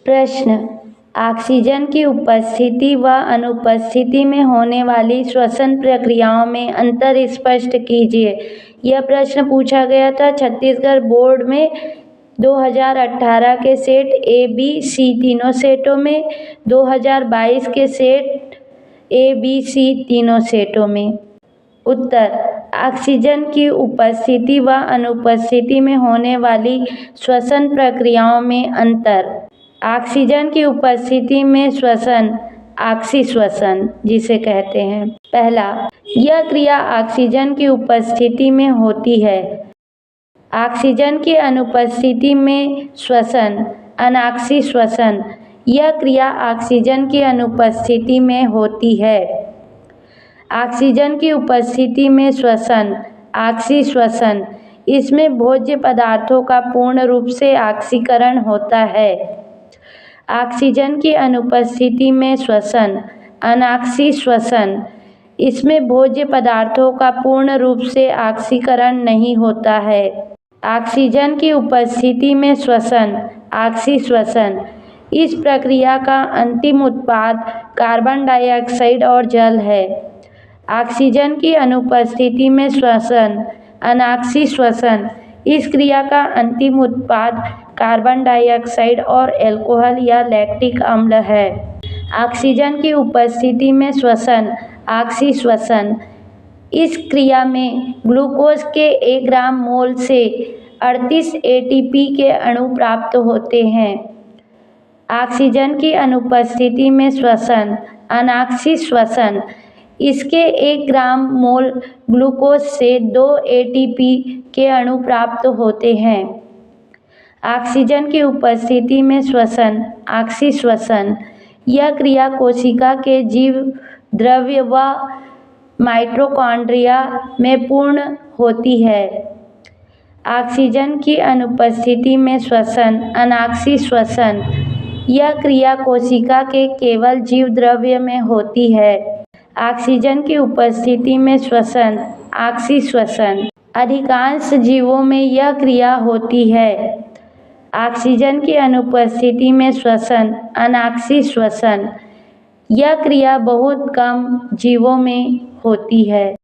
प्रश्न, ऑक्सीजन की उपस्थिति व अनुपस्थिति में होने वाली श्वसन प्रक्रियाओं में अंतर स्पष्ट कीजिए। यह प्रश्न पूछा गया था छत्तीसगढ़ बोर्ड में 2018 के सेट ए, बी, सी तीनों सेटों में, 2022 के सेट ए, बी, सी तीनों सेटों में। उत्तर, ऑक्सीजन की उपस्थिति व अनुपस्थिति में होने वाली श्वसन प्रक्रियाओं में अंतर। ऑक्सीजन की उपस्थिति में श्वसन, ऑक्सीश्वसन जिसे कहते हैं। पहला, यह क्रिया ऑक्सीजन की उपस्थिति में होती है। ऑक्सीजन की अनुपस्थिति में श्वसन, अनॉक्सीश्वसन। यह क्रिया ऑक्सीजन की अनुपस्थिति में होती है। ऑक्सीजन की उपस्थिति में श्वसन, ऑक्सीश्वसन। इसमें भोज्य पदार्थों का पूर्ण रूप से ऑक्सीकरण होता है। ऑक्सीजन की अनुपस्थिति में श्वसन, अनॉक्सीश्वसन। इसमें भोज्य पदार्थों का पूर्ण रूप से ऑक्सीकरण नहीं होता है। ऑक्सीजन की उपस्थिति में श्वसन, ऑक्सीश्वसन। इस प्रक्रिया का अंतिम उत्पाद कार्बन डाइऑक्साइड और जल है। ऑक्सीजन की अनुपस्थिति में श्वसन, अनॉक्सीश्वसन। इस क्रिया का अंतिम उत्पाद कार्बन डाइऑक्साइड और अल्कोहल या लैक्टिक अम्ल है। ऑक्सीजन की उपस्थिति में श्वसन, ऑक्सीश्वसन। इस क्रिया में ग्लूकोज के 1 ग्राम मोल से 38 एटीपी के अणु प्राप्त होते हैं। ऑक्सीजन की अनुपस्थिति में श्वसन, अनॉक्सीश्वसन। इसके 1 ग्राम मोल ग्लूकोज से 2 एटीपी के अणु प्राप्त होते हैं। ऑक्सीजन की उपस्थिति में श्वसन, ऑक्सीश्वसन। यह क्रिया कोशिका के जीव द्रव्य व माइटोकॉन्ड्रिया में पूर्ण होती है। ऑक्सीजन की अनुपस्थिति में श्वसन, अनॉक्सीश्वसन। यह क्रिया कोशिका के केवल जीव द्रव्य में होती है। ऑक्सीजन की उपस्थिति में श्वसन, ऑक्सीश्वसन। अधिकांश जीवों में यह क्रिया होती है। ऑक्सीजन की अनुपस्थिति में श्वसन, अनॉक्सीश्वसन। यह क्रिया बहुत कम जीवों में होती है।